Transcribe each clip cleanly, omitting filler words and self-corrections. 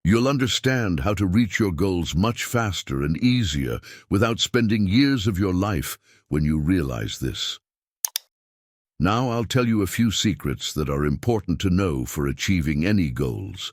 You'll understand how to reach your goals much faster and easier without spending years of your life when you realize this. Now I'll tell you a few secrets that are important to know for achieving any goals.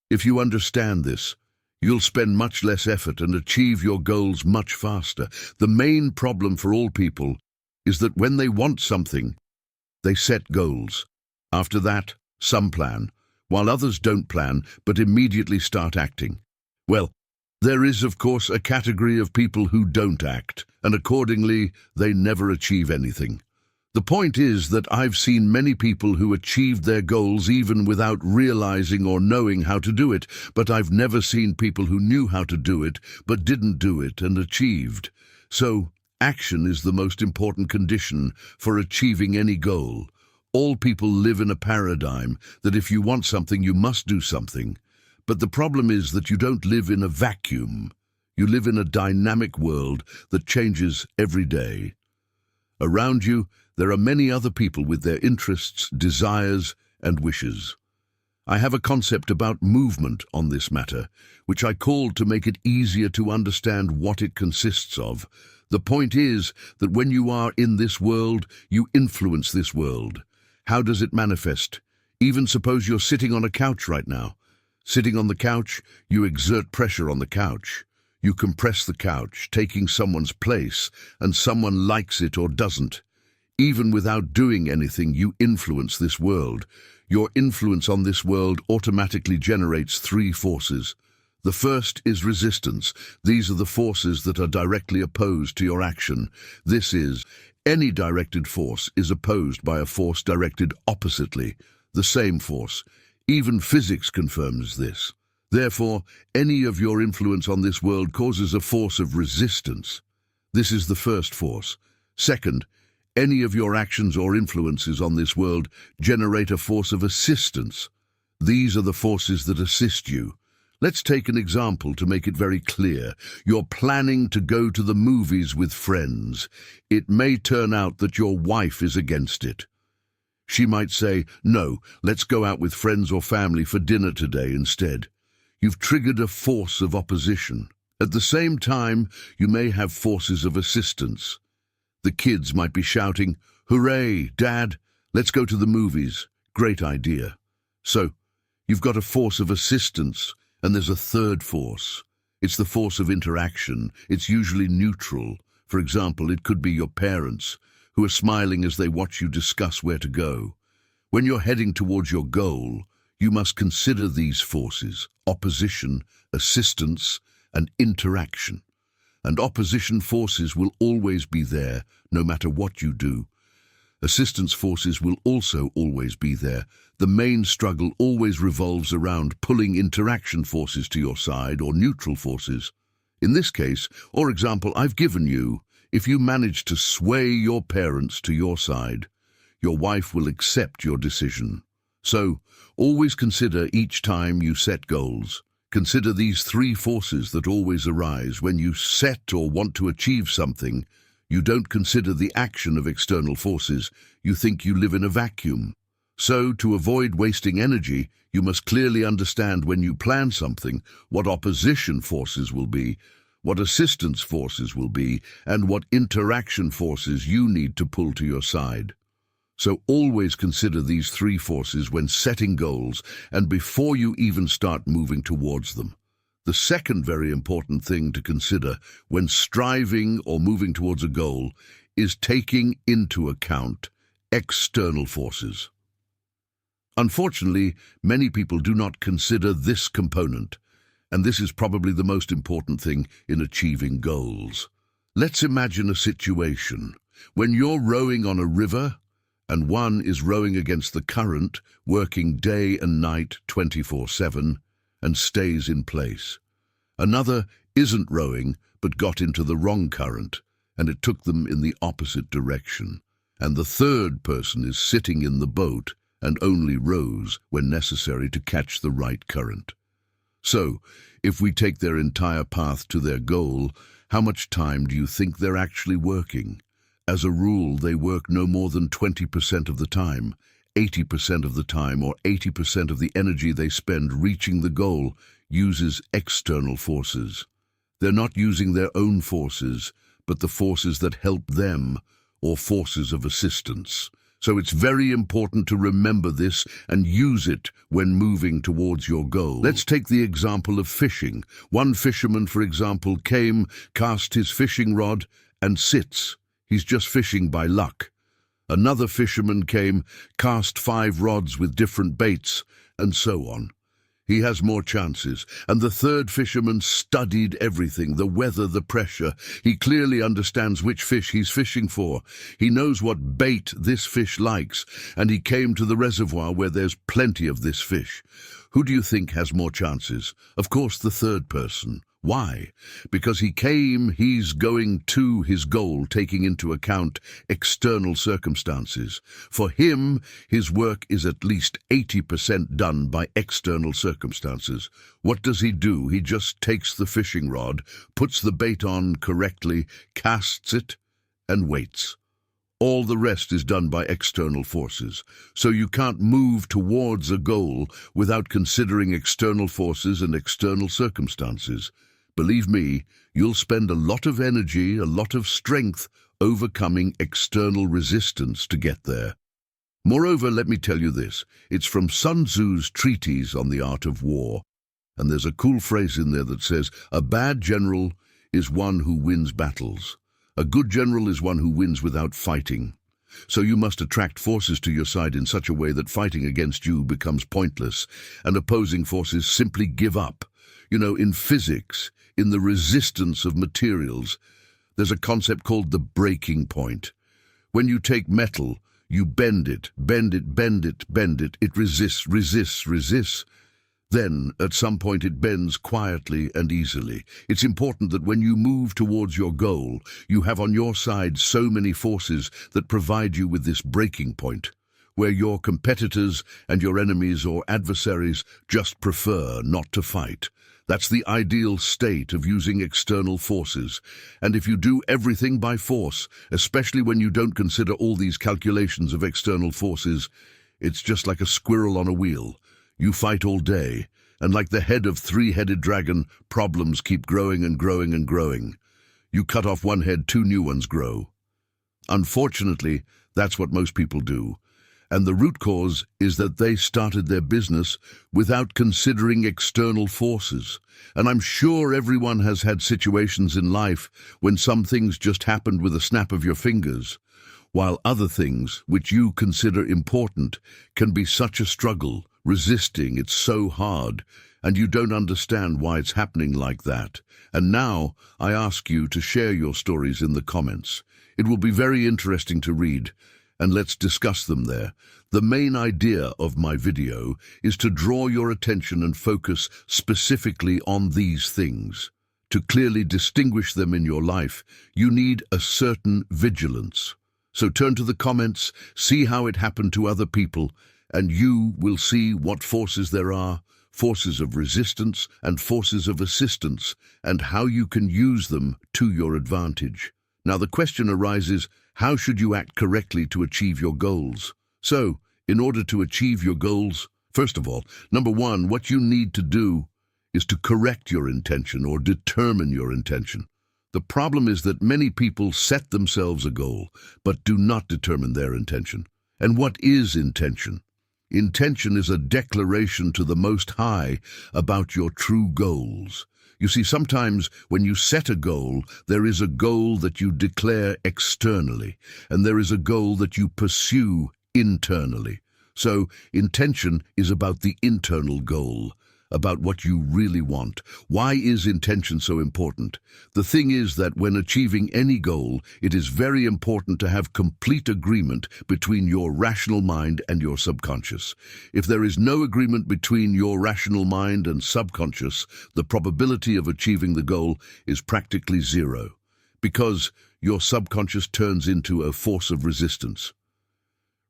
If you understand this, you'll spend much less effort and achieve your goals much faster. The main problem for all people is that when they want something, they set goals. After that, some plan, while others don't plan but immediately start acting. Well, there is, of course, a category of people who don't act, and accordingly, they never achieve anything. The point is that I've seen many people who achieved their goals even without realizing or knowing how to do it, but I've never seen people who knew how to do it but didn't do it and achieved. So, action is the most important condition for achieving any goal. All people live in a paradigm that if you want something, you must do something. But the problem is that you don't live in a vacuum. You live in a dynamic world that changes every day. Around you, there are many other people with their interests, desires, and wishes. I have a concept about movement on this matter, which I called to make it easier to understand what it consists of. The point is that when you are in this world, you influence this world. How does it manifest? Even suppose you're sitting on a couch right now. Sitting on the couch, you exert pressure on the couch. You compress the couch, taking someone's place, and someone likes it or doesn't. Even without doing anything, you influence this world. Your influence on this world automatically generates three forces. The first is resistance. These are the forces that are directly opposed to your action. This is, any directed force is opposed by a force directed oppositely, the same force. Even physics confirms this. Therefore, any of your influence on this world causes a force of resistance. This is the first force. Second, any of your actions or influences on this world generate a force of assistance. These are the forces that assist you. Let's take an example to make it very clear. You're planning to go to the movies with friends. It may turn out that your wife is against it. She might say, "No, let's go out with friends or family for dinner today instead." You've triggered a force of opposition. At the same time, you may have forces of assistance. The kids might be shouting, "Hooray, Dad, let's go to the movies. Great idea." So, you've got a force of assistance, and there's a third force. It's the force of interaction. It's usually neutral. For example, it could be your parents, who are smiling as they watch you discuss where to go. When you're heading towards your goal, you must consider these forces: opposition, assistance, and interaction. And opposition forces will always be there, no matter what you do. Assistance forces will also always be there. The main struggle always revolves around pulling interaction forces to your side or neutral forces. In this case, or example I've given you, if you manage to sway your parents to your side, your wife will accept your decision. So, always consider each time you set goals. Consider these three forces that always arise when you set or want to achieve something. You don't consider the action of external forces. You think you live in a vacuum. So, to avoid wasting energy, you must clearly understand when you plan something what opposition forces will be, what assistance forces will be, and what interaction forces you need to pull to your side. So always consider these three forces when setting goals and before you even start moving towards them. The second very important thing to consider when striving or moving towards a goal is taking into account external forces. Unfortunately, many people do not consider this component, and this is probably the most important thing in achieving goals. Let's imagine a situation when you're rowing on a river and one is rowing against the current, working day and night 24/7, and stays in place. Another isn't rowing, but got into the wrong current, and it took them in the opposite direction. And the third person is sitting in the boat and only rows when necessary to catch the right current. So, if we take their entire path to their goal, how much time do you think they're actually working? As a rule, they work no more than 20% of the time. 80% of the time or 80% of the energy they spend reaching the goal uses external forces. They're not using their own forces, but the forces that help them, or forces of assistance. So it's very important to remember this and use it when moving towards your goal. Let's take the example of fishing. One fisherman, for example, came, cast his fishing rod, and sits. He's just fishing by luck. Another fisherman came, cast 5 rods with different baits, and so on. He has more chances. And the third fisherman studied everything, the weather, the pressure. He clearly understands which fish he's fishing for. He knows what bait this fish likes, and he came to the reservoir where there's plenty of this fish. Who do you think has more chances? Of course, the third person. Why? Because he's going to his goal, taking into account external circumstances. For him, his work is at least 80% done by external circumstances. What does he do? He just takes the fishing rod, puts the bait on correctly, casts it, and waits. All the rest is done by external forces. So you can't move towards a goal without considering external forces and external circumstances. Believe me, you'll spend a lot of energy, a lot of strength overcoming external resistance to get there. Moreover, let me tell you this. It's from Sun Tzu's treatise on the art of war. And there's a cool phrase in there that says, "A bad general is one who wins battles. A good general is one who wins without fighting." So you must attract forces to your side in such a way that fighting against you becomes pointless, and opposing forces simply give up. You know, in physics, in the resistance of materials, there's a concept called the breaking point. When you take metal, you bend it, it resists. Then, at some point, it bends quietly and easily. It's important that when you move towards your goal, you have on your side so many forces that provide you with this breaking point, where your competitors and your enemies or adversaries just prefer not to fight. That's the ideal state of using external forces. And if you do everything by force, especially when you don't consider all these calculations of external forces, it's just like a squirrel on a wheel. You fight all day, and like the head of 3-headed dragon, problems keep growing and growing and growing. You cut off one head, 2 new ones grow. Unfortunately, that's what most people do. And the root cause is that they started their business without considering external forces. And I'm sure everyone has had situations in life when some things just happened with a snap of your fingers, while other things, which you consider important, can be such a struggle, resisting. It's so hard, and you don't understand why it's happening like that. And now I ask you to share your stories in the comments. It will be very interesting to read, and let's discuss them there. The main idea of my video is to draw your attention and focus specifically on these things. To clearly distinguish them in your life, you need a certain vigilance. So turn to the comments, see how it happened to other people, and you will see what forces there are, forces of resistance and forces of assistance, and how you can use them to your advantage. Now the question arises, how should you act correctly to achieve your goals? So, in order to achieve your goals, first of all, number 1, what you need to do is to correct your intention or determine your intention. The problem is that many people set themselves a goal, but do not determine their intention. And what is intention? Intention is a declaration to the Most High about your true goals. You see, sometimes when you set a goal, there is a goal that you declare externally, and there is a goal that you pursue internally. So, intention is about the internal goal, about what you really want. Why is intention so important? The thing is that when achieving any goal, it is very important to have complete agreement between your rational mind and your subconscious. If there is no agreement between your rational mind and subconscious, the probability of achieving the goal is practically 0, because your subconscious turns into a force of resistance.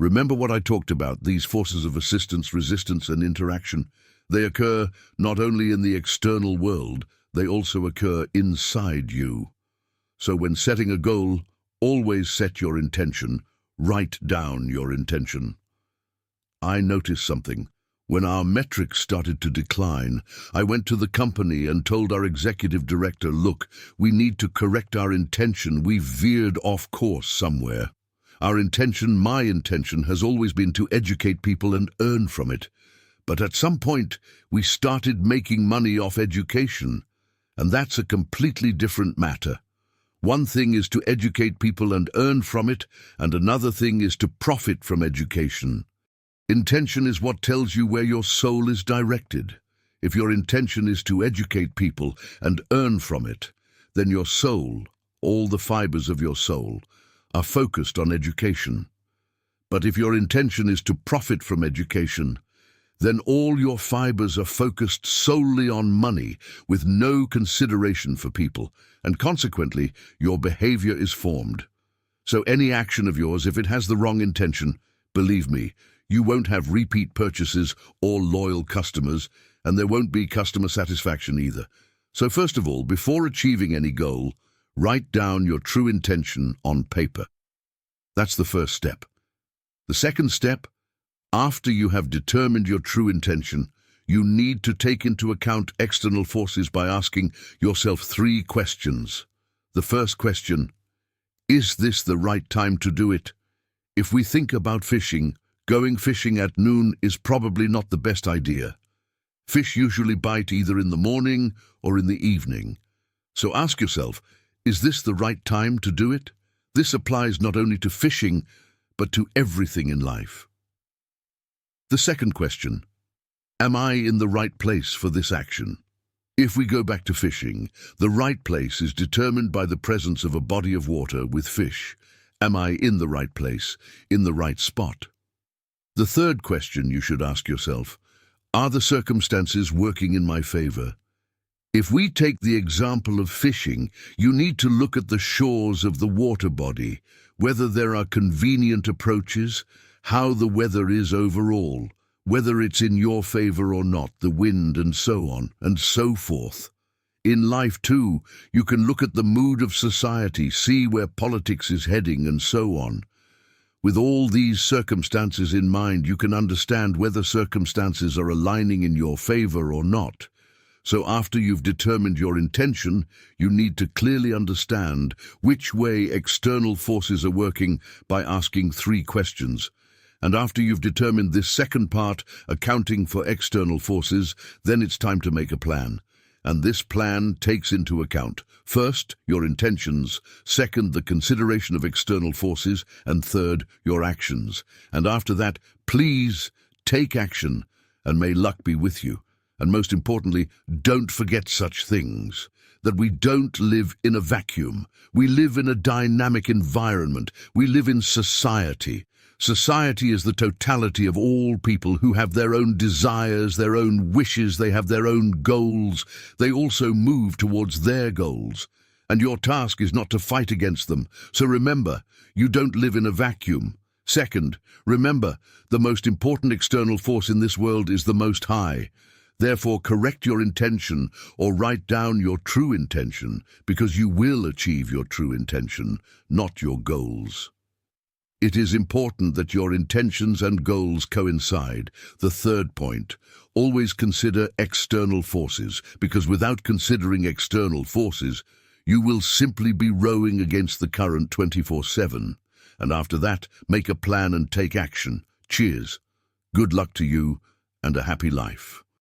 Remember what I talked about, these forces of assistance, resistance, and interaction. They occur not only in the external world, they also occur inside you. So when setting a goal, always set your intention. Write down your intention. I noticed something. When our metrics started to decline, I went to the company and told our executive director, look, we need to correct our intention. We've veered off course somewhere. Our intention, my intention, has always been to educate people and earn from it. But at some point, we started making money off education, and that's a completely different matter. One thing is to educate people and earn from it, and another thing is to profit from education. Intention is what tells you where your soul is directed. If your intention is to educate people and earn from it, then your soul, all the fibers of your soul, are focused on education. But if your intention is to profit from education, then all your fibers are focused solely on money with no consideration for people, and consequently, your behavior is formed. So any action of yours, if it has the wrong intention, believe me, you won't have repeat purchases or loyal customers, and there won't be customer satisfaction either. So first of all, before achieving any goal, write down your true intention on paper. That's the first step. The second step, after you have determined your true intention, you need to take into account external forces by asking yourself 3 questions. The first question, is this the right time to do it? If we think about fishing, going fishing at noon is probably not the best idea. Fish usually bite either in the morning or in the evening. So ask yourself, is this the right time to do it? This applies not only to fishing, but to everything in life. The second question, am I in the right place for this action? If we go back to fishing, the right place is determined by the presence of a body of water with fish. Am I in the right place, in the right spot? The third question you should ask yourself, are the circumstances working in my favor? If we take the example of fishing, you need to look at the shores of the water body, whether there are convenient approaches, how the weather is overall, whether it's in your favor or not, the wind and so on, and so forth. In life too, you can look at the mood of society, see where politics is heading and so on. With all these circumstances in mind, you can understand whether circumstances are aligning in your favor or not. So after you've determined your intention, you need to clearly understand which way external forces are working by asking 3 questions. And after you've determined this second part, accounting for external forces, then it's time to make a plan. And this plan takes into account, first, your intentions, second, the consideration of external forces, and third, your actions. And after that, please take action, and may luck be with you. And most importantly, don't forget such things, that we don't live in a vacuum. We live in a dynamic environment. We live in society. Society is the totality of all people who have their own desires, their own wishes, they have their own goals. They also move towards their goals. And your task is not to fight against them. So remember, you don't live in a vacuum. Second, remember, the most important external force in this world is the Most High. Therefore, correct your intention or write down your true intention, because you will achieve your true intention, not your goals. It is important that your intentions and goals coincide. The third point, always consider external forces, because without considering external forces, you will simply be rowing against the current 24/7. And after that, make a plan and take action. Cheers. Good luck to you and a happy life.